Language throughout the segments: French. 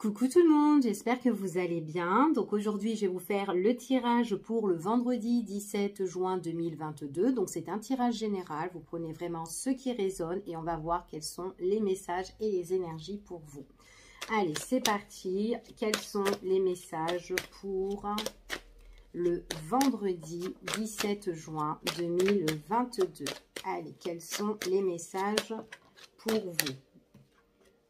Coucou tout le monde, j'espère que vous allez bien. Donc aujourd'hui, je vais vous faire le tirage pour le vendredi 17 juin 2022. Donc c'est un tirage général, vous prenez vraiment ce qui résonne et on va voir quels sont les messages et les énergies pour vous. Allez, c'est parti. Quels sont les messages pour le vendredi 17 juin 2022? Allez, quels sont les messages pour vous?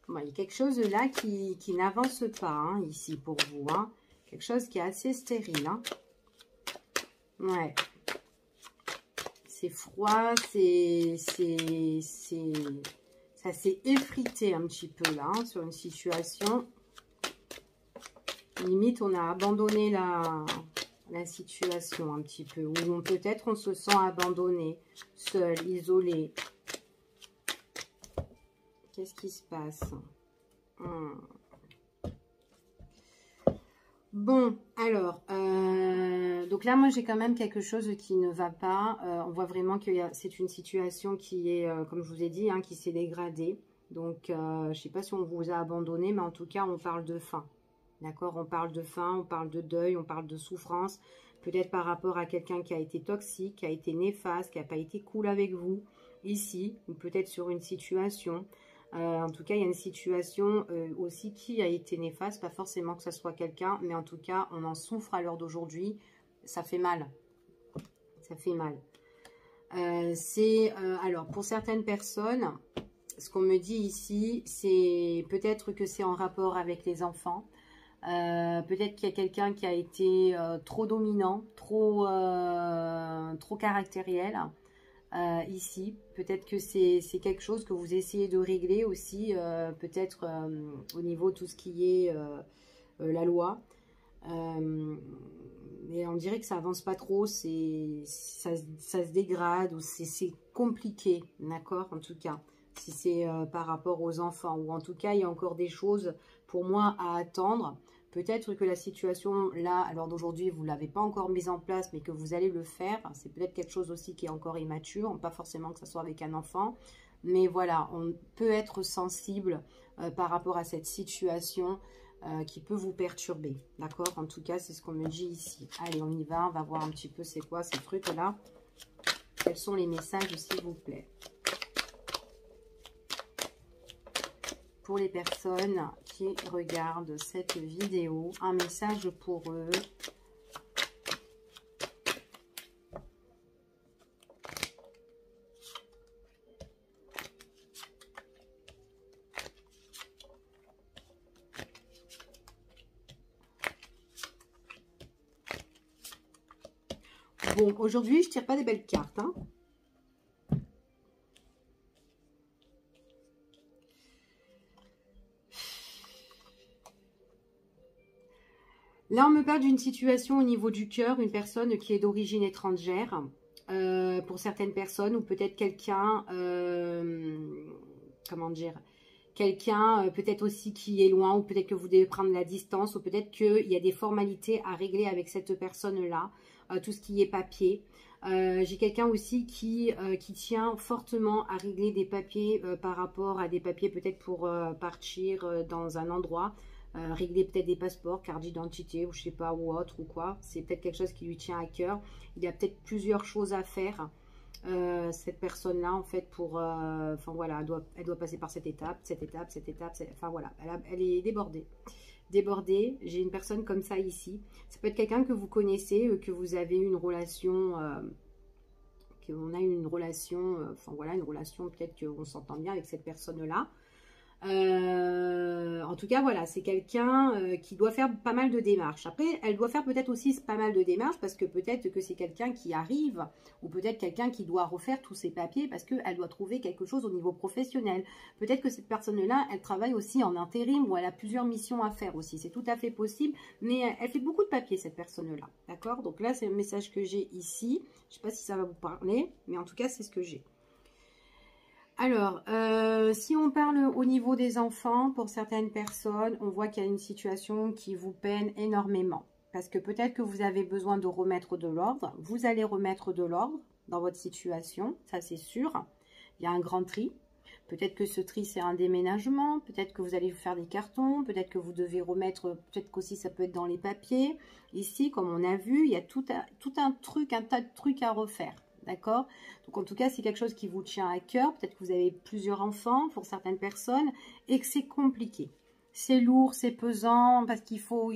Bon, il y a quelque chose là qui n'avance pas hein, ici pour vous. Hein. Quelque chose qui est assez stérile. Hein. Ouais. C'est froid, ça s'est effrité un petit peu là hein, sur une situation. Limite, on a abandonné la situation un petit peu. Ou peut-être on se sent abandonné, seul, isolé. Qu'est-ce qui se passe? Bon, alors, donc là, moi, j'ai quand même quelque chose qui ne va pas. On voit vraiment que c'est une situation qui est, comme je vous ai dit, hein, qui s'est dégradée. Donc, je ne sais pas si on vous a abandonné, mais en tout cas, on parle de fin. D'accord? On parle de fin, on parle de deuil, on parle de souffrance. Peut-être par rapport à quelqu'un qui a été toxique, qui a été néfaste, qui n'a pas été cool avec vous, ici, ou peut-être sur une situation. En tout cas, il y a une situation aussi qui a été néfaste, pas forcément que ce soit quelqu'un, mais en tout cas, on en souffre à l'heure d'aujourd'hui. Ça fait mal. Ça fait mal. Alors, pour certaines personnes, ce qu'on me dit ici, c'est peut-être que c'est en rapport avec les enfants. Peut-être qu'il y a quelqu'un qui a été trop dominant, trop caractériel. Ici, peut-être que c'est quelque chose que vous essayez de régler aussi, peut-être au niveau de tout ce qui est la loi. Mais on dirait que ça avance pas trop, ça se dégrade, ou c'est compliqué, d'accord, en tout cas. Si c'est par rapport aux enfants, ou en tout cas, il y a encore des choses pour moi à attendre. Peut-être que la situation, là, à l'heure d'aujourd'hui, vous ne l'avez pas encore mise en place, mais que vous allez le faire. C'est peut-être quelque chose aussi qui est encore immature, pas forcément que ce soit avec un enfant. Mais voilà, on peut être sensible par rapport à cette situation qui peut vous perturber. D'accord? En tout cas, c'est ce qu'on me dit ici. Allez, on y va. On va voir un petit peu c'est quoi ces trucs-là. Quels sont les messages, s'il vous plaît? Pour les personnes qui regardent cette vidéo, un message pour eux. Bon, aujourd'hui, je ne tire pas des belles cartes, hein. Là, on me parle d'une situation au niveau du cœur, une personne qui est d'origine étrangère. Pour certaines personnes, ou peut-être quelqu'un, comment dire, quelqu'un peut-être aussi qui est loin, ou peut-être que vous devez prendre la distance, ou peut-être qu'il y a des formalités à régler avec cette personne-là, tout ce qui est papier. J'ai quelqu'un aussi qui tient fortement à régler des papiers par rapport à des papiers peut-être pour partir dans un endroit. Régler peut-être des passeports, carte d'identité ou je sais pas ou autre ou quoi. C'est peut-être quelque chose qui lui tient à cœur. Il y a peut-être plusieurs choses à faire. Cette personne-là en fait pour... Enfin voilà, elle doit passer par cette étape. Enfin voilà, elle est débordée. Débordée, j'ai une personne comme ça ici. Ça peut être quelqu'un que vous connaissez, que vous avez une relation... qu'on a une relation... Enfin voilà, une relation peut-être qu'on s'entend bien avec cette personne-là. En tout cas, voilà, c'est quelqu'un qui doit faire pas mal de démarches. Après, elle doit faire peut-être aussi pas mal de démarches parce que peut-être que c'est quelqu'un qui arrive ou peut-être quelqu'un qui doit refaire tous ses papiers parce qu'elle doit trouver quelque chose au niveau professionnel. Peut-être que cette personne-là, elle travaille aussi en intérim ou elle a plusieurs missions à faire aussi. C'est tout à fait possible, mais elle fait beaucoup de papiers, cette personne-là. D'accord? Donc là, c'est le message que j'ai ici. Je ne sais pas si ça va vous parler, mais en tout cas, c'est ce que j'ai. Alors, si on parle au niveau des enfants, pour certaines personnes, on voit qu'il y a une situation qui vous peine énormément. Parce que peut-être que vous avez besoin de remettre de l'ordre. Vous allez remettre de l'ordre dans votre situation, ça c'est sûr. Il y a un grand tri. Peut-être que ce tri, c'est un déménagement. Peut-être que vous allez vous faire des cartons. Peut-être que vous devez remettre... Peut-être qu'aussi, ça peut être dans les papiers. Ici, comme on a vu, il y a tout un truc, un tas de trucs à refaire. D'accord? Donc, en tout cas, c'est quelque chose qui vous tient à cœur. Peut-être que vous avez plusieurs enfants pour certaines personnes et que c'est compliqué. C'est lourd, c'est pesant parce qu'il faut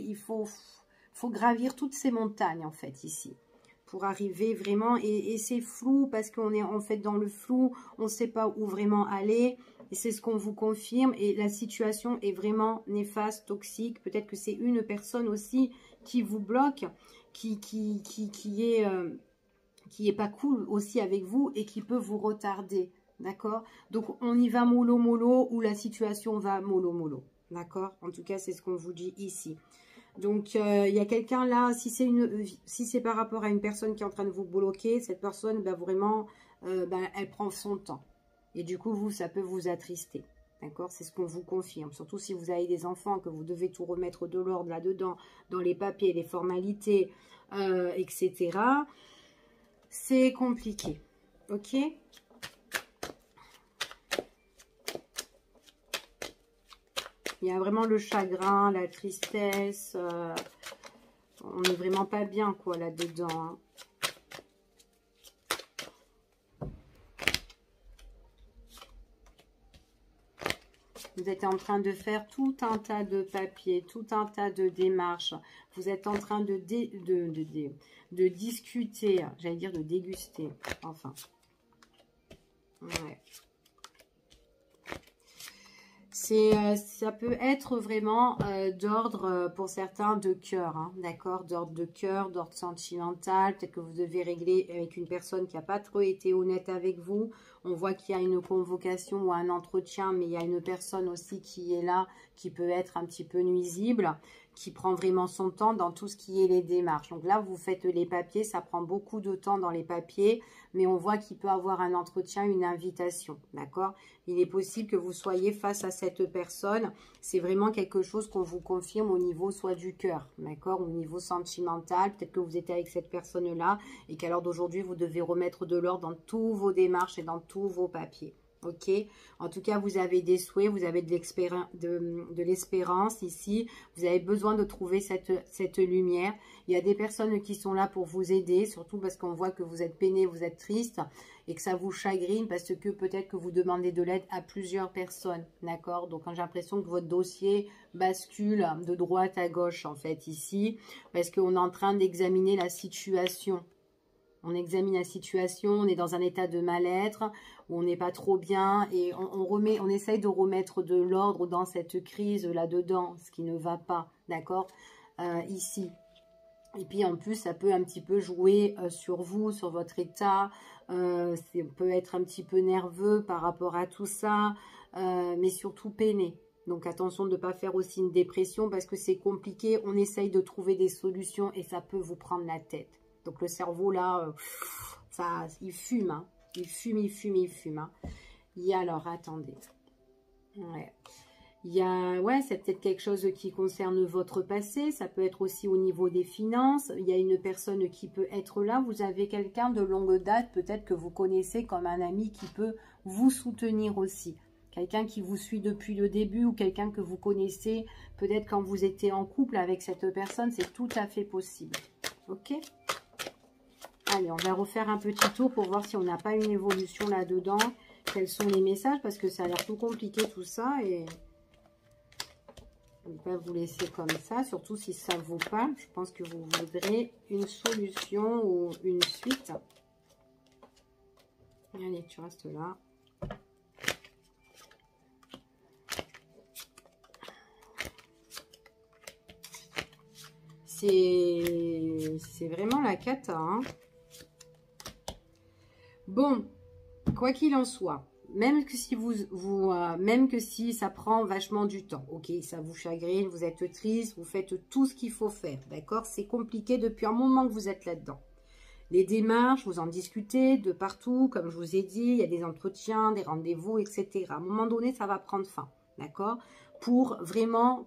gravir toutes ces montagnes, en fait, ici. Pour arriver vraiment, et c'est flou parce qu'on est en fait dans le flou, on ne sait pas où vraiment aller, et c'est ce qu'on vous confirme, et la situation est vraiment néfaste, toxique, peut-être que c'est une personne aussi qui vous bloque, qui est pas cool aussi avec vous, et qui peut vous retarder, d'accord? Donc on y va mollo mollo, ou la situation va mollo mollo, d'accord? En tout cas, c'est ce qu'on vous dit ici. Donc, il y a quelqu'un là, si c'est par rapport à une personne qui est en train de vous bloquer, cette personne, bah, vraiment, elle prend son temps. Et du coup, vous, ça peut vous attrister. D'accord? C'est ce qu'on vous confirme. Surtout si vous avez des enfants, que vous devez tout remettre de l'ordre là-dedans, dans les papiers, les formalités, etc. C'est compliqué. Ok? Il y a vraiment le chagrin, la tristesse. On n'est vraiment pas bien, quoi, là-dedans. Hein. Vous êtes en train de faire tout un tas de papiers, tout un tas de démarches. Vous êtes en train de discuter, j'allais dire de déguster. Enfin. Ouais. Ça peut être vraiment d'ordre, pour certains, de cœur, hein, d'accord? D'ordre de cœur, d'ordre sentimental. Peut-être que vous devez régler avec une personne qui n'a pas trop été honnête avec vous. On voit qu'il y a une convocation ou un entretien, mais il y a une personne aussi qui est là, qui peut être un petit peu nuisible, qui prend vraiment son temps dans tout ce qui est les démarches. Donc là, vous faites les papiers, ça prend beaucoup de temps dans les papiers, mais on voit qu'il peut avoir un entretien, une invitation, d'accord? Il est possible que vous soyez face à cette personne. C'est vraiment quelque chose qu'on vous confirme au niveau soit du cœur, d'accord? Au niveau sentimental, peut-être que vous êtes avec cette personne-là et qu'à l'heure d'aujourd'hui, vous devez remettre de l'ordre dans tous vos démarches et dans tous vos papiers. Ok, en tout cas, vous avez des souhaits, vous avez de l'espérance ici. Vous avez besoin de trouver cette lumière. Il y a des personnes qui sont là pour vous aider, surtout parce qu'on voit que vous êtes peiné, vous êtes triste et que ça vous chagrine parce que peut-être que vous demandez de l'aide à plusieurs personnes, d'accord? Donc, j'ai l'impression que votre dossier bascule de droite à gauche, en fait, ici, parce qu'on est en train d'examiner la situation. On examine la situation, on est dans un état de mal-être, où on n'est pas trop bien, et on essaye de remettre de l'ordre dans cette crise là-dedans, ce qui ne va pas, d'accord, ici. Et puis en plus, ça peut un petit peu jouer sur vous, sur votre état, on peut être un petit peu nerveux par rapport à tout ça, mais surtout peiné. Donc attention de ne pas faire aussi une dépression, parce que c'est compliqué, on essaye de trouver des solutions, et ça peut vous prendre la tête. Donc le cerveau là, il fume, hein. Il fume. Hein. Alors, attendez. Ouais. C'est peut-être quelque chose qui concerne votre passé. Ça peut être aussi au niveau des finances. Il y a une personne qui peut être là. Vous avez quelqu'un de longue date, peut-être que vous connaissez comme un ami qui peut vous soutenir aussi. Quelqu'un qui vous suit depuis le début ou quelqu'un que vous connaissez peut-être quand vous étiez en couple avec cette personne. C'est tout à fait possible. Ok ? Allez, on va refaire un petit tour pour voir si on n'a pas une évolution là-dedans. Quels sont les messages? Parce que ça a l'air tout compliqué tout ça. Et je ne vais pas vous laisser comme ça. Surtout si ça ne vaut pas. Je pense que vous voudrez une solution ou une suite. Allez, tu restes là. C'est vraiment la cata, hein. Bon, quoi qu'il en soit, même que si ça prend vachement du temps, ok, ça vous chagrine, vous êtes triste, vous faites tout ce qu'il faut faire, d'accord? C'est compliqué depuis un moment que vous êtes là-dedans. Les démarches, vous en discutez de partout, comme je vous ai dit, il y a des entretiens, des rendez-vous, etc. À un moment donné, ça va prendre fin, d'accord? Pour vraiment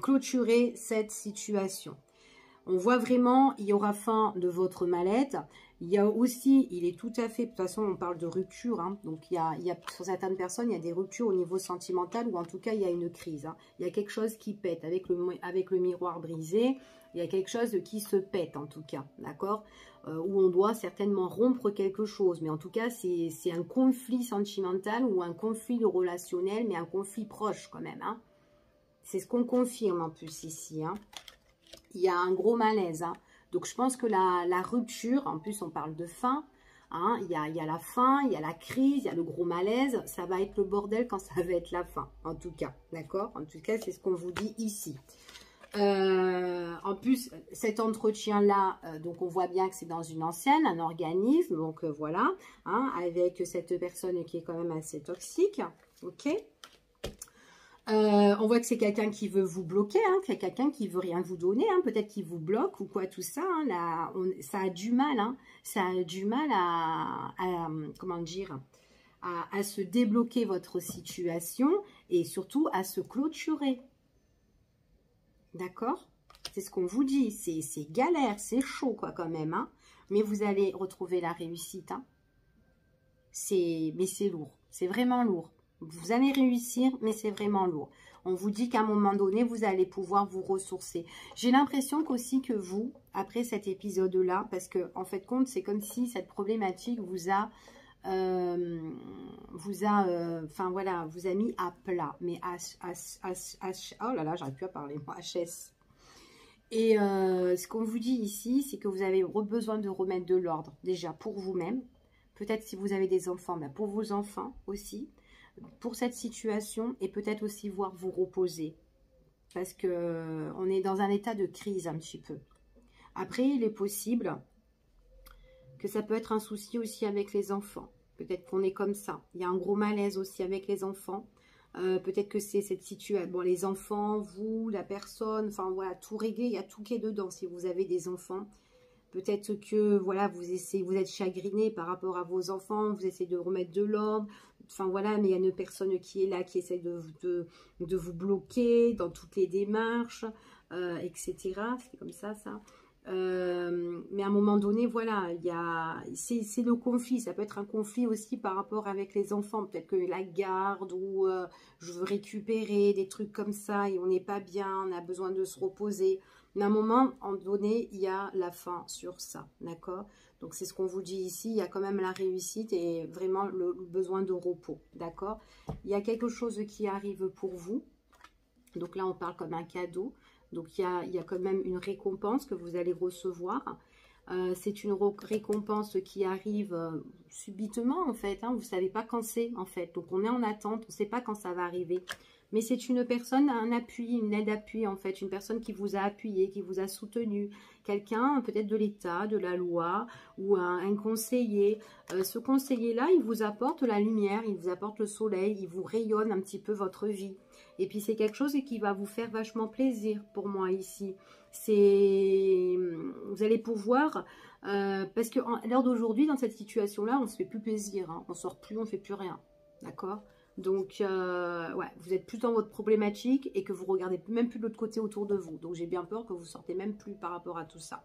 clôturer cette situation. On voit vraiment, il y aura fin de votre mal-être. Il y a aussi, il est tout à fait, de toute façon, on parle de rupture. Hein, donc, il y a, pour certaines personnes, il y a des ruptures au niveau sentimental ou en tout cas, il y a une crise. Hein. Il y a quelque chose qui pète avec le miroir brisé. Il y a quelque chose qui se pète en tout cas, d'accord, où on doit certainement rompre quelque chose. Mais en tout cas, c'est un conflit sentimental ou un conflit relationnel, mais un conflit proche quand même. Hein. C'est ce qu'on confirme en plus ici. Hein. Il y a un gros malaise. Hein. Donc, je pense que la rupture, en plus, on parle de fin. Hein, il y a la fin, il y a la crise, il y a le gros malaise. Ça va être le bordel quand ça va être la fin, en tout cas. D'accord? En tout cas, c'est ce qu'on vous dit ici. En plus, cet entretien-là, donc on voit bien que c'est dans une ancienne, un organisme. Donc, voilà. Hein, avec cette personne qui est quand même assez toxique. OK? On voit que c'est quelqu'un qui veut vous bloquer, hein, c'est quelqu'un qui veut rien vous donner, hein, peut-être qu'il vous bloque ou quoi, tout ça. Hein, là, ça a du mal, hein, ça a du mal à comment dire, à se débloquer votre situation et surtout à se clôturer. D'accord? C'est ce qu'on vous dit, c'est galère, c'est chaud quoi quand même, hein, mais vous allez retrouver la réussite. Hein. Mais c'est lourd, c'est vraiment lourd. Vous allez réussir, mais c'est vraiment lourd. On vous dit qu'à un moment donné, vous allez pouvoir vous ressourcer. J'ai l'impression qu'aussi que vous, après cet épisode-là, parce que en fait compte, c'est comme si cette problématique vous a enfin voilà, vous a mis à plat. Mais oh là là, j'arrive plus à parler, moi, HS. Et ce qu'on vous dit ici, c'est que vous avez besoin de remettre de l'ordre, déjà pour vous-même. Peut-être si vous avez des enfants, mais pour vos enfants aussi. Pour cette situation et peut-être aussi voir vous reposer parce que on est dans un état de crise un petit peu. Après, il est possible que ça peut être un souci aussi avec les enfants. Peut-être qu'on est comme ça. Il y a un gros malaise aussi avec les enfants. Peut-être que c'est cette situation. Bon, les enfants, vous, la personne, enfin voilà, tout réglé, il y a tout qui est dedans si vous avez des enfants. Peut-être que voilà, vous êtes chagriné par rapport à vos enfants, vous essayez de remettre de l'ordre. Enfin voilà, mais il y a une personne qui est là, qui essaie de vous bloquer dans toutes les démarches, etc. C'est comme ça. Mais à un moment donné, voilà, c'est le conflit. Ça peut être un conflit aussi par rapport avec les enfants. Peut-être que la garde ou je veux récupérer des trucs comme ça et on n'est pas bien, on a besoin de se reposer. Mais à un moment donné, il y a la fin sur ça, d'accord? Donc, c'est ce qu'on vous dit ici. Il y a quand même la réussite et vraiment le besoin de repos, d'accord? Il y a quelque chose qui arrive pour vous. Donc là, on parle comme un cadeau. Donc, il y a quand même une récompense que vous allez recevoir. C'est une récompense qui arrive subitement, en fait. Hein, vous ne savez pas quand c'est, en fait. Donc, on est en attente. On ne sait pas quand ça va arriver. Mais c'est une personne, un appui, une aide-appui en fait, une personne qui vous a appuyé, qui vous a soutenu, quelqu'un peut-être de l'État, de la loi ou un conseiller. Ce conseiller-là, il vous apporte la lumière, il vous apporte le soleil, il vous rayonne un petit peu votre vie. Et puis c'est quelque chose qui va vous faire vachement plaisir pour moi ici. Vous allez pouvoir, parce qu'à l'heure d'aujourd'hui, dans cette situation-là, on ne se fait plus plaisir, hein, on ne sort plus, on ne fait plus rien, d'accord ? Donc, ouais, vous êtes plus dans votre problématique et que vous regardez même plus de l'autre côté autour de vous. Donc, j'ai bien peur que vous sortez même plus par rapport à tout ça.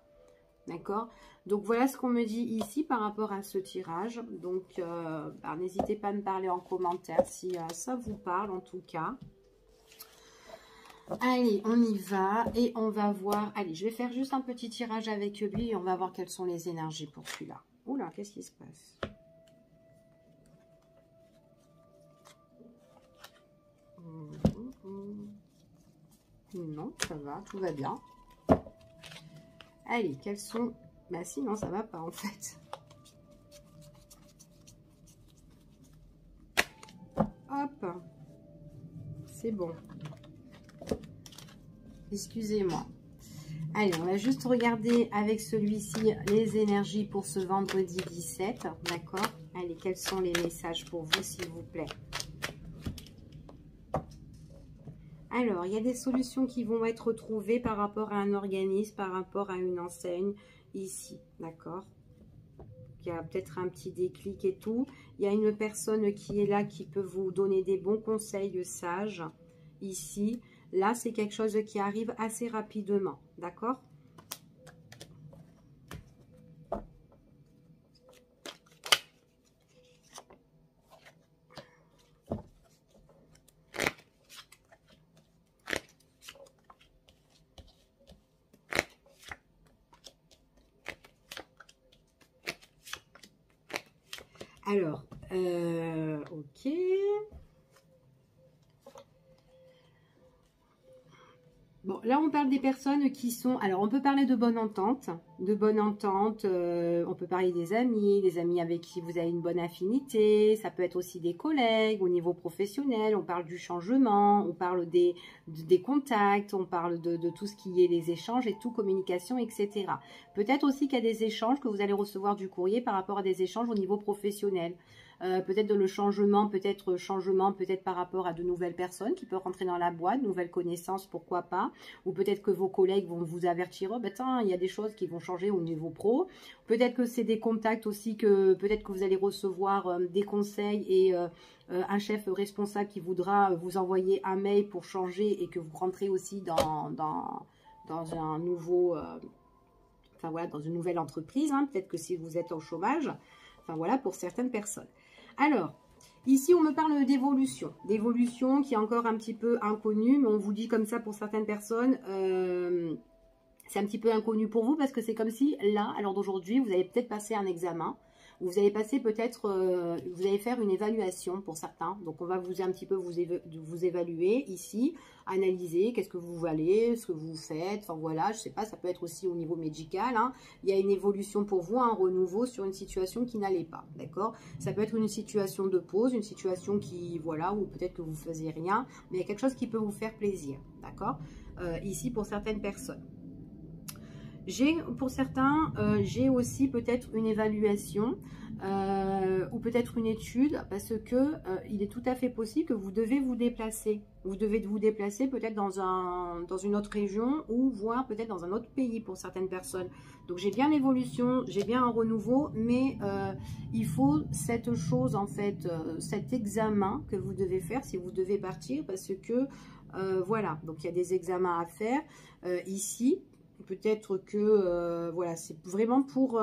D'accord? Donc, voilà ce qu'on me dit ici par rapport à ce tirage. Donc, n'hésitez pas à me parler en commentaire si ça vous parle en tout cas. Allez, on y va et on va voir. Allez, je vais faire juste un petit tirage avec lui et on va voir quelles sont les énergies pour celui-là. Oula, qu'est-ce qui se passe? Non, ça va, tout va bien. Allez, quels sont... Bah si, non, ça va pas en fait. Hop, c'est bon. Excusez-moi. Allez, on va juste regarder avec celui-ci les énergies pour ce vendredi 17. D'accord? Allez, quels sont les messages pour vous, s'il vous plaît? Alors, il y a des solutions qui vont être trouvées par rapport à un organisme, par rapport à une enseigne, ici, d'accord? Il y a peut-être un petit déclic et tout. Il y a une personne qui est là, qui peut vous donner des bons conseils sages, ici. Là, c'est quelque chose qui arrive assez rapidement, d'accord? Alors, ok. Bon, là, on parle des personnes qui sont... Alors, on peut parler de bonne entente. On peut parler des amis avec qui vous avez une bonne affinité. Ça peut être aussi des collègues au niveau professionnel. On parle du changement, on parle des contacts, on parle de tout ce qui est les échanges et tout, communication, etc. Peut-être aussi qu'il y a des échanges que vous allez recevoir du courrier par rapport à des échanges au niveau professionnel. Peut-être le changement, peut-être par rapport à de nouvelles personnes qui peuvent rentrer dans la boîte, nouvelles connaissances, pourquoi pas. Ou peut-être que vos collègues vont vous avertir, oh, ben, tiens, il y a des choses qui vont changer au niveau pro. Peut-être que c'est des contacts aussi, peut-être que vous allez recevoir des conseils et un chef responsable qui voudra vous envoyer un mail pour changer et que vous rentrez aussi dans un nouveau... Enfin voilà, dans une nouvelle entreprise, hein. Peut-être que si vous êtes en chômage, enfin voilà, pour certaines personnes. Alors, ici on me parle d'évolution qui est encore un petit peu inconnue, mais on vous dit comme ça pour certaines personnes, c'est un petit peu inconnu pour vous parce que c'est comme si là, à l'heure d'aujourd'hui, vous avez peut-être passé un examen, vous allez passer peut-être, vous allez faire une évaluation pour certains. Donc, on va vous un petit peu vous évaluer ici, analyser qu'est-ce que vous valez, ce que vous faites. Enfin, voilà, je sais pas, ça peut être aussi au niveau médical. Hein. Il y a une évolution pour vous, un renouveau sur une situation qui n'allait pas, d'accord? Ça peut être une situation de pause, une situation qui, voilà, ou peut-être que vous ne faisiez rien, mais il y a quelque chose qui peut vous faire plaisir, d'accord? Ici, pour certaines personnes. Pour certains, j'ai aussi peut-être une évaluation ou peut-être une étude parce que il est tout à fait possible que vous devez vous déplacer. Vous devez vous déplacer peut-être dans une autre région ou voire peut-être dans un autre pays pour certaines personnes. Donc j'ai bien l'évolution, j'ai bien un renouveau, mais il faut cette chose en fait, cet examen que vous devez faire si vous devez partir parce que voilà, donc il y a des examens à faire ici. Peut-être que, voilà, c'est vraiment pour...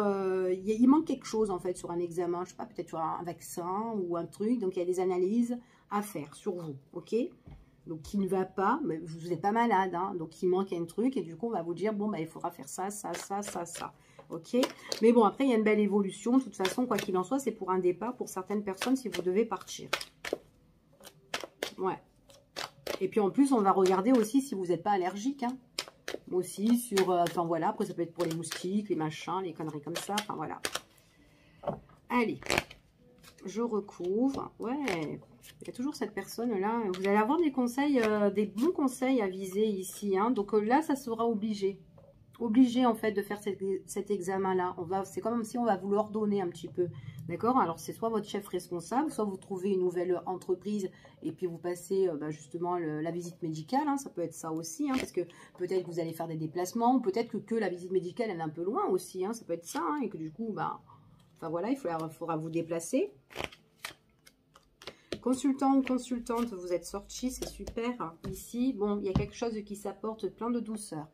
il manque quelque chose, en fait, sur un examen. Je sais pas, peut-être sur un vaccin ou un truc. Donc, il y a des analyses à faire sur vous, ok? Donc, qui ne va pas, mais vous n'êtes pas malade, hein, donc il manque un truc. Et du coup, on va vous dire, bon, bah, il faudra faire ça, ça, ça, ça, ça. Ok? Mais bon, après, il y a une belle évolution. De toute façon, quoi qu'il en soit, c'est pour un départ pour certaines personnes si vous devez partir. Ouais. Et puis, en plus, on va regarder aussi si vous n'êtes pas allergique, hein. Aussi sur, enfin voilà, après ça peut être pour les moustiques, les machins, les conneries comme ça, enfin voilà. Allez, je recouvre, ouais, il y a toujours cette personne-là, vous allez avoir des conseils, des bons conseils à viser ici, hein. Donc là, ça sera obligé en fait de faire cet examen-là. C'est comme si on va vous l'ordonner un petit peu, d'accord? Alors c'est soit votre chef responsable, soit vous trouvez une nouvelle entreprise et puis vous passez justement la visite médicale, hein. Ça peut être ça aussi, hein, parce que peut-être que vous allez faire des déplacements, ou peut-être que la visite médicale elle est un peu loin aussi, hein, ça peut être ça, hein, et que du coup, enfin voilà, il faudra vous déplacer. Consultant ou consultante, vous êtes sorti, c'est super. Ici, bon, il y a quelque chose qui s'apporte plein de douceur.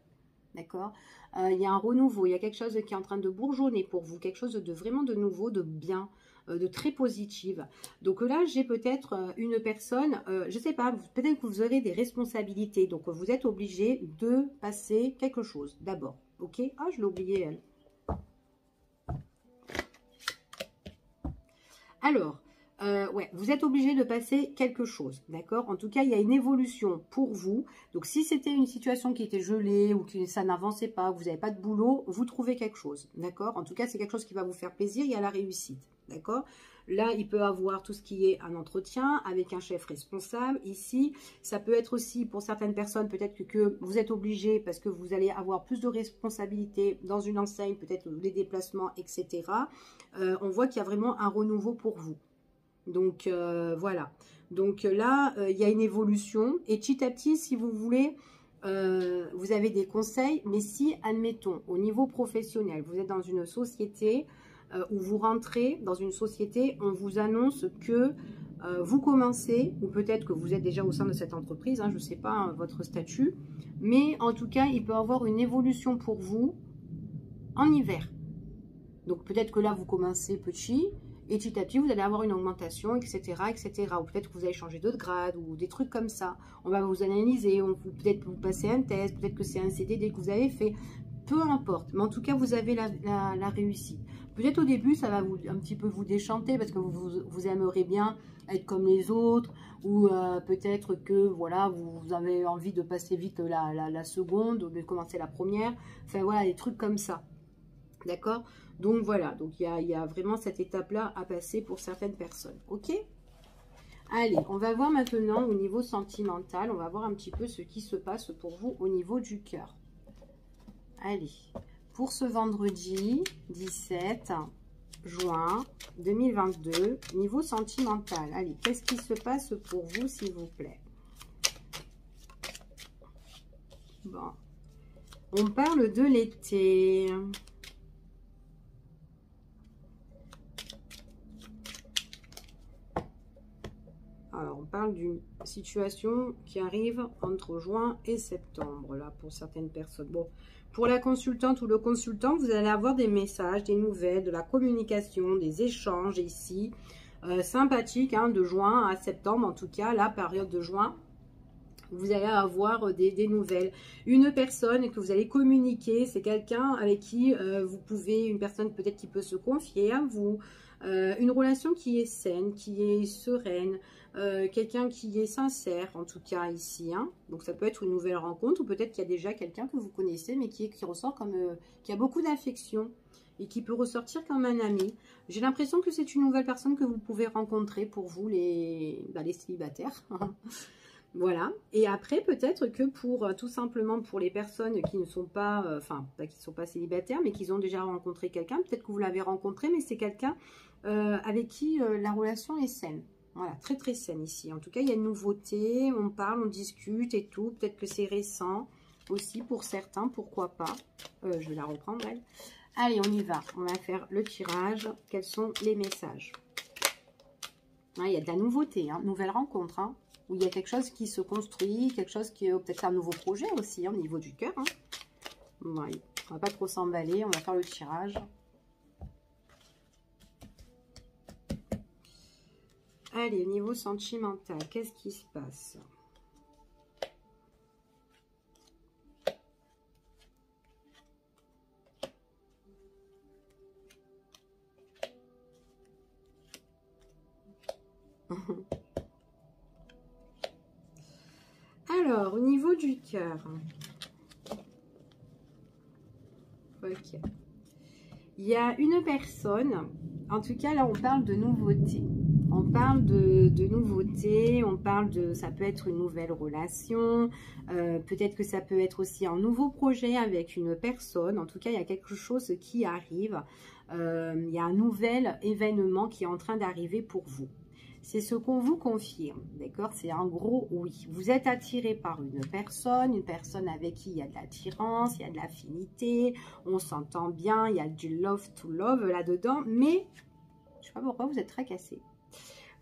D'accord? Il y a un renouveau, il y a quelque chose qui est en train de bourgeonner pour vous, quelque chose de vraiment de nouveau, de bien, de très positive. Donc là, j'ai peut-être une personne, je ne sais pas, peut-être que vous aurez des responsabilités. Donc vous êtes obligé de passer quelque chose d'abord. Ok? Ah, je l'ai oublié, elle. Alors, ouais, vous êtes obligé de passer quelque chose, d'accord? En tout cas, il y a une évolution pour vous. Donc, si c'était une situation qui était gelée ou que ça n'avançait pas, que vous n'avez pas de boulot, vous trouvez quelque chose, d'accord? En tout cas, c'est quelque chose qui va vous faire plaisir, il y a la réussite, d'accord? Là, il peut avoir tout ce qui est un entretien avec un chef responsable. Ici, ça peut être aussi pour certaines personnes, peut-être que vous êtes obligé parce que vous allez avoir plus de responsabilités dans une enseigne, peut-être les déplacements, etc. On voit qu'il y a vraiment un renouveau pour vous. Donc, voilà. Donc là, il y a une évolution. Et petit à petit, si vous voulez, vous avez des conseils. Mais si, admettons, au niveau professionnel, vous êtes dans une société où vous rentrez dans une société, on vous annonce que vous commencez, ou peut-être que vous êtes déjà au sein de cette entreprise, hein, je ne sais pas hein, votre statut. Mais en tout cas, il peut y avoir une évolution pour vous en hiver. Donc peut-être que là, vous commencez petit. Et petit à petit, vous allez avoir une augmentation, etc., etc. Ou peut-être que vous allez changer de grade ou des trucs comme ça. On va vous analyser, peut-être que vous passez un test, peut-être que c'est un CDD que vous avez fait. Peu importe. Mais en tout cas, vous avez la réussite. Peut-être au début, ça va un petit peu vous déchanter parce que vous aimeriez bien être comme les autres, ou peut-être que voilà, vous avez envie de passer vite la seconde, ou de commencer la première. Enfin voilà, des trucs comme ça. D'accord? Donc voilà, donc il y a vraiment cette étape-là à passer pour certaines personnes. Ok? Allez, on va voir maintenant au niveau sentimental, on va voir un petit peu ce qui se passe pour vous au niveau du cœur. Allez, pour ce vendredi 17 juin 2022, niveau sentimental. Allez, qu'est-ce qui se passe pour vous, s'il vous plaît? Bon, on parle de l'été. Alors, on parle d'une situation qui arrive entre juin et septembre, là, pour certaines personnes. Bon, pour la consultante ou le consultant, vous allez avoir des messages, des nouvelles, de la communication, des échanges ici, sympathiques, hein, de juin à septembre, en tout cas, la période de juin. Vous allez avoir des nouvelles. Une personne que vous allez communiquer, c'est quelqu'un avec qui vous pouvez, une personne peut-être qui peut se confier à vous, une relation qui est saine, qui est sereine, quelqu'un qui est sincère, en tout cas ici. Hein. Donc ça peut être une nouvelle rencontre, ou peut-être qu'il y a déjà quelqu'un que vous connaissez, mais qui ressort comme, qui a beaucoup d'affection et qui peut ressortir comme un ami. J'ai l'impression que c'est une nouvelle personne que vous pouvez rencontrer pour vous, les célibataires. Voilà, et après peut-être que pour tout simplement pour les personnes qui ne sont pas, qui ne sont pas célibataires, mais qui ont déjà rencontré quelqu'un, peut-être que vous l'avez rencontré, mais c'est quelqu'un avec qui la relation est saine. Voilà, très très saine ici. En tout cas, il y a une nouveauté, on parle, on discute et tout. Peut-être que c'est récent aussi pour certains, pourquoi pas. Je vais la reprendre, elle. Allez, on y va. On va faire le tirage. Quels sont les messages? Ah, il y a de la nouveauté, hein, nouvelle rencontre, hein, où il y a quelque chose qui se construit, quelque chose qui est peut-être un nouveau projet aussi, hein, au niveau du cœur. Hein. Ouais, on va pas trop s'emballer, on va faire le tirage. Allez, au niveau sentimental, qu'est-ce qui se passe? Alors, au niveau du cœur, ok. Il y a une personne, en tout cas là on parle de nouveauté. On parle de nouveauté, on parle de, ça peut être une nouvelle relation, peut-être que ça peut être aussi un nouveau projet avec une personne. En tout cas, il y a quelque chose qui arrive, il y a un nouvel événement qui est en train d'arriver pour vous. C'est ce qu'on vous confirme, d'accord? C'est un gros oui. Vous êtes attiré par une personne avec qui il y a de l'attirance, il y a de l'affinité, on s'entend bien, il y a du love to love là-dedans, mais je ne sais pas pourquoi vous êtes tracassé.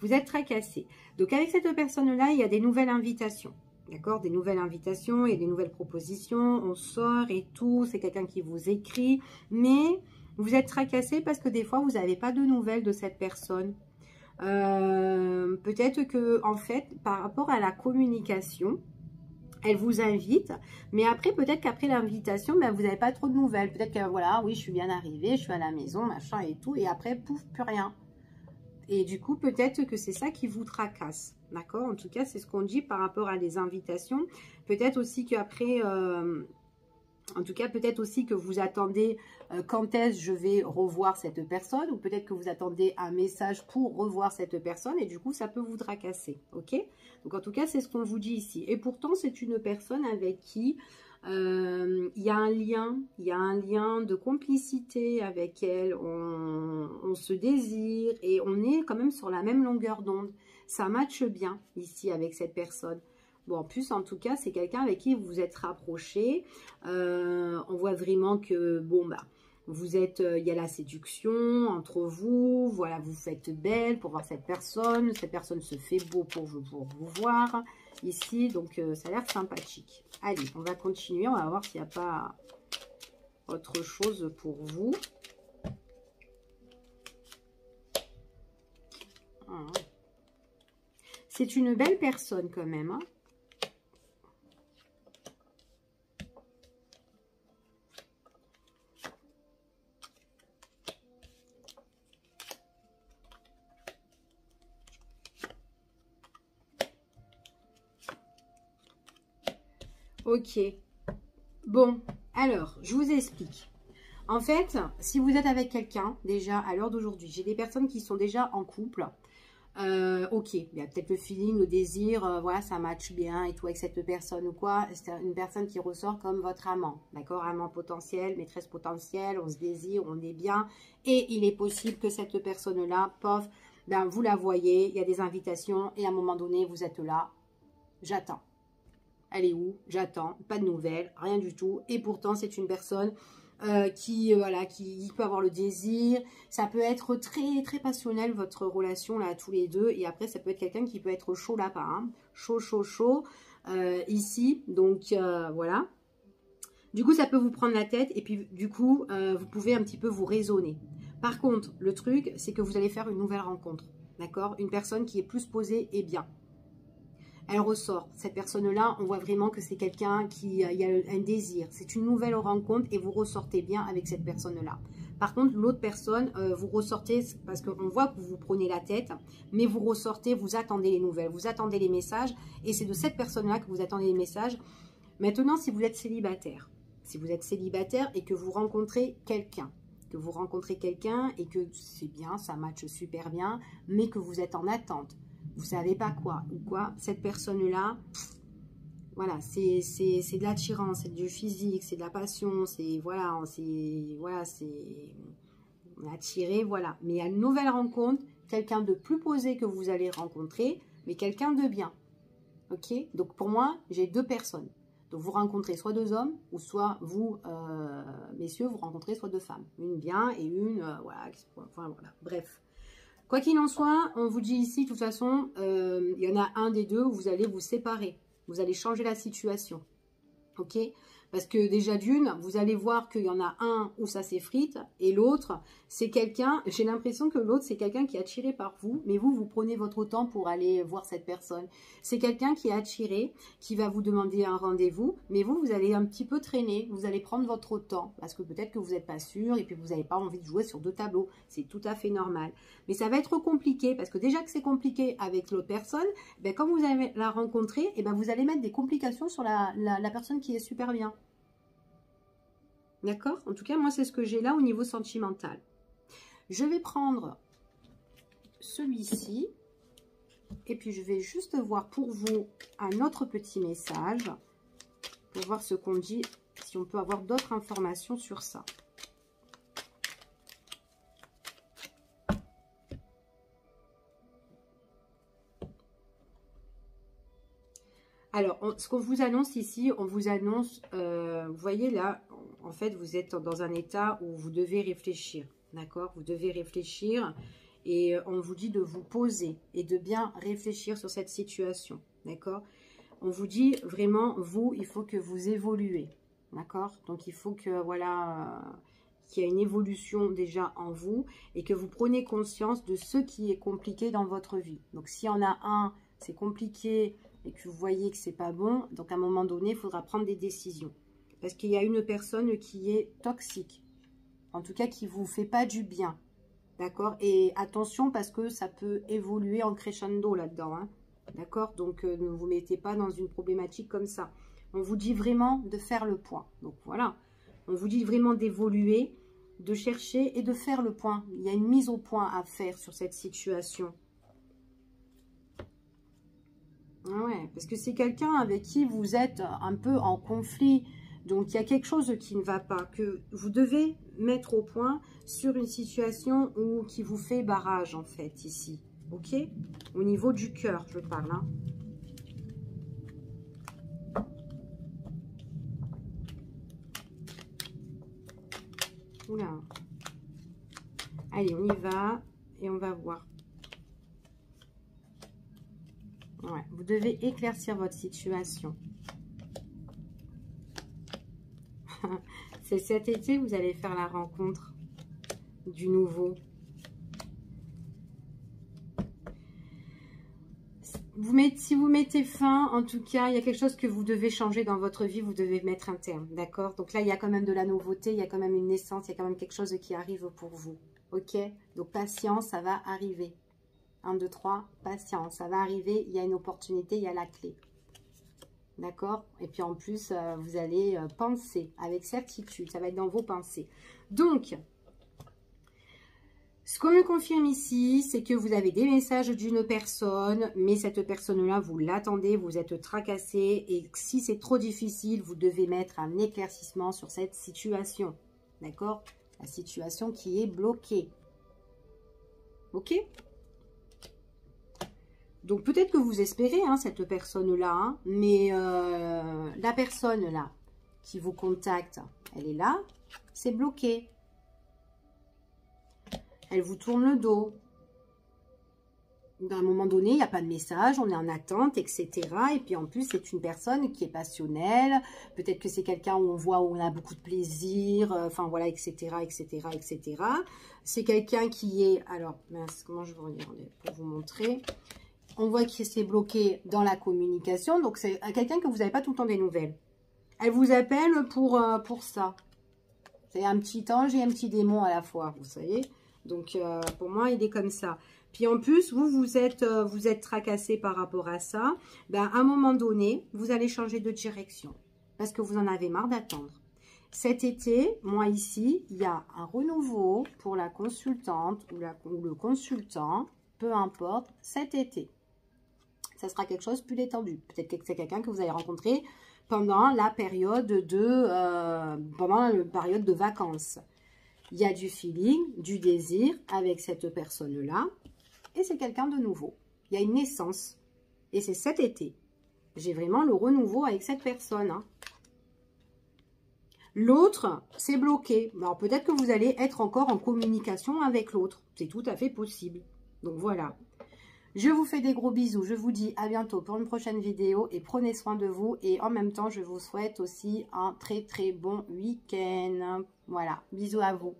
Vous êtes tracassé. Donc avec cette personne-là, il y a des nouvelles invitations. D'accord? Des nouvelles invitations et des nouvelles propositions. On sort et tout. C'est quelqu'un qui vous écrit. Mais vous êtes tracassé parce que des fois, vous n'avez pas de nouvelles de cette personne. Peut-être que, en fait, par rapport à la communication, elle vous invite, mais après, peut-être qu'après l'invitation, ben, vous n'avez pas trop de nouvelles. Peut-être que, voilà, oui, je suis bien arrivée, je suis à la maison, machin et tout. Et après, pouf, plus rien. Et du coup, peut-être que c'est ça qui vous tracasse. D'accord? En tout cas, c'est ce qu'on dit par rapport à des invitations. Peut-être aussi qu'après, en tout cas, peut-être aussi que vous attendez quand est-ce je vais revoir cette personne. Ou peut-être que vous attendez un message pour revoir cette personne. Et du coup, ça peut vous tracasser. Ok? Donc, en tout cas, c'est ce qu'on vous dit ici. Et pourtant, c'est une personne avec qui il y a un lien de complicité avec elle, on se désire et on est quand même sur la même longueur d'onde. Ça matche bien ici avec cette personne. Bon, en plus, en tout cas, c'est quelqu'un avec qui vous vous êtes rapproché. On voit vraiment que, bon, bah, vous êtes, il y a la séduction entre vous. Voilà, vous faites belle pour voir cette personne. Cette personne se fait beau pour vous voir ici. Donc, ça a l'air sympathique. Allez, on va continuer. On va voir s'il n'y a pas autre chose pour vous. C'est une belle personne quand même, hein. Ok. Bon, alors, je vous explique. En fait, si vous êtes avec quelqu'un, déjà, à l'heure d'aujourd'hui, j'ai des personnes qui sont déjà en couple. Ok, il y a peut-être le feeling, le désir, voilà, ça match bien et tout avec cette personne ou quoi. C'est une personne qui ressort comme votre amant, d'accord? Amant potentiel, maîtresse potentielle, on se désire, on est bien. Et il est possible que cette personne-là, pof, ben, vous la voyez, il y a des invitations et à un moment donné, vous êtes là, j'attends. Elle est où? J'attends, pas de nouvelles, rien du tout. Et pourtant, c'est une personne voilà, qui peut avoir le désir. Ça peut être très, très passionnel, votre relation, là, tous les deux. Et après, ça peut être quelqu'un qui peut être chaud là-bas, hein. Chaud, chaud, chaud, ici. Donc, voilà. Du coup, ça peut vous prendre la tête. Et puis, du coup, vous pouvez un petit peu vous raisonner. Par contre, le truc, c'est que vous allez faire une nouvelle rencontre. D'accord? Une personne qui est plus posée et bien. Elle ressort. Cette personne-là, on voit vraiment que c'est quelqu'un qui il y a un désir. C'est une nouvelle rencontre et vous ressortez bien avec cette personne-là. Par contre, l'autre personne, vous ressortez, parce qu'on voit que vous vous prenez la tête, mais vous ressortez, vous attendez les nouvelles, vous attendez les messages, et c'est de cette personne-là que vous attendez les messages. Maintenant, si vous êtes célibataire et que vous rencontrez quelqu'un, et que c'est bien, ça matche super bien, mais que vous êtes en attente, vous savez pas quoi ou quoi, cette personne-là, voilà, c'est de l'attirance, c'est du physique, c'est de la passion, c'est voilà, c'est attiré, voilà. Mais il y a une nouvelle rencontre, quelqu'un de plus posé que vous allez rencontrer, mais quelqu'un de bien. Ok? Donc pour moi, j'ai deux personnes. Donc vous rencontrez soit deux hommes, ou soit vous, messieurs, vous rencontrez soit deux femmes. Une bien et une, voilà, enfin, voilà, bref. Quoi qu'il en soit, on vous dit ici, de toute façon, il y en a un des deux où vous allez vous séparer. Vous allez changer la situation. Ok? Parce que déjà d'une, vous allez voir qu'il y en a un où ça s'effrite et l'autre, c'est quelqu'un, j'ai l'impression que l'autre, c'est quelqu'un qui est attiré par vous, mais vous prenez votre temps pour aller voir cette personne. C'est quelqu'un qui est attiré, qui va vous demander un rendez-vous, mais vous allez un petit peu traîner, vous allez prendre votre temps, parce que peut-être que vous n'êtes pas sûr et puis vous n'avez pas envie de jouer sur deux tableaux. C'est tout à fait normal. Mais ça va être compliqué, parce que déjà que c'est compliqué avec l'autre personne, ben, quand vous allez la rencontrer, et ben, vous allez mettre des complications sur la personne qui est super bien. D'accord? En tout cas, moi, c'est ce que j'ai là au niveau sentimental. Je vais prendre celui-ci. Et puis, je vais juste voir pour vous un autre petit message. Pour voir ce qu'on dit, si on peut avoir d'autres informations sur ça. Alors, ce qu'on vous annonce ici, on vous annonce, vous voyez là, en fait, vous êtes dans un état où vous devez réfléchir, d'accord? Vous devez réfléchir et on vous dit de vous poser et de bien réfléchir sur cette situation, d'accord? On vous dit vraiment, vous, il faut que vous évoluez, d'accord? Donc, il faut que, voilà, qu'il y ait une évolution déjà en vous et que vous preniez conscience de ce qui est compliqué dans votre vie. Donc, s'il y en a un, c'est compliqué, et que vous voyez que c'est pas bon, donc à un moment donné, il faudra prendre des décisions. Parce qu'il y a une personne qui est toxique, en tout cas qui vous fait pas du bien, d'accord? Et attention parce que ça peut évoluer en crescendo là-dedans, hein, d'accord? Donc ne vous mettez pas dans une problématique comme ça. On vous dit vraiment de faire le point. Donc voilà, on vous dit vraiment d'évoluer, de chercher et de faire le point. Il y a une mise au point à faire sur cette situation. Ouais, parce que c'est quelqu'un avec qui vous êtes un peu en conflit. Donc, il y a quelque chose qui ne va pas, que vous devez mettre au point sur une situation où, qui vous fait barrage, en fait, ici. Ok? Au niveau du cœur, je parle. Hein. Oula. Allez, on y va et on va voir. Ouais, vous devez éclaircir votre situation. C'est cet été, vous allez faire la rencontre du nouveau. Si vous mettez fin, en tout cas, il y a quelque chose que vous devez changer dans votre vie, vous devez mettre un terme, d'accord? Donc là, il y a quand même de la nouveauté, il y a quand même une naissance, il y a quand même quelque chose qui arrive pour vous, ok? Donc patience, ça va arriver. 1, 2, 3, patience, ça va arriver, il y a une opportunité, il y a la clé. D'accord? Et puis en plus, vous allez penser avec certitude. Ça va être dans vos pensées. Donc, ce qu'on me confirme ici, c'est que vous avez des messages d'une personne, mais cette personne-là, vous l'attendez, vous êtes tracassé. Et si c'est trop difficile, vous devez mettre un éclaircissement sur cette situation. D'accord? La situation qui est bloquée. Ok? Donc, peut-être que vous espérez cette personne-là, hein, mais la personne-là qui vous contacte, elle est là, c'est bloqué. Elle vous tourne le dos. À un moment donné, il n'y a pas de message, on est en attente, etc. Et puis, en plus, c'est une personne qui est passionnelle. Peut-être que c'est quelqu'un où on voit où on a beaucoup de plaisir, enfin, voilà, etc., etc., etc. C'est quelqu'un qui est... Alors, mince, comment je vais regarder pour vous montrer? On voit qu'il s'est bloqué dans la communication. Donc, c'est quelqu'un que vous n'avez pas tout le temps des nouvelles. Elle vous appelle pour ça. C'est un petit ange et un petit démon à la fois, vous savez. Donc, pour moi, il est comme ça. Puis, en plus, vous êtes tracassé par rapport à ça. Ben, à un moment donné, vous allez changer de direction. Parce que vous en avez marre d'attendre. Cet été, moi, ici, il y a un renouveau pour la consultante ou le consultant, peu importe, cet été. Ça sera quelque chose de plus détendu. Peut-être que c'est quelqu'un que vous allez rencontrer pendant la période de vacances. Il y a du feeling, du désir avec cette personne-là. Et c'est quelqu'un de nouveau. Il y a une naissance. Et c'est cet été. J'ai vraiment le renouveau avec cette personne. Hein. L'autre, c'est bloqué. Alors peut-être que vous allez être encore en communication avec l'autre. C'est tout à fait possible. Donc voilà. Je vous fais des gros bisous. Je vous dis à bientôt pour une prochaine vidéo. Et prenez soin de vous. Et en même temps, je vous souhaite aussi un très très bon week-end. Voilà. Bisous à vous.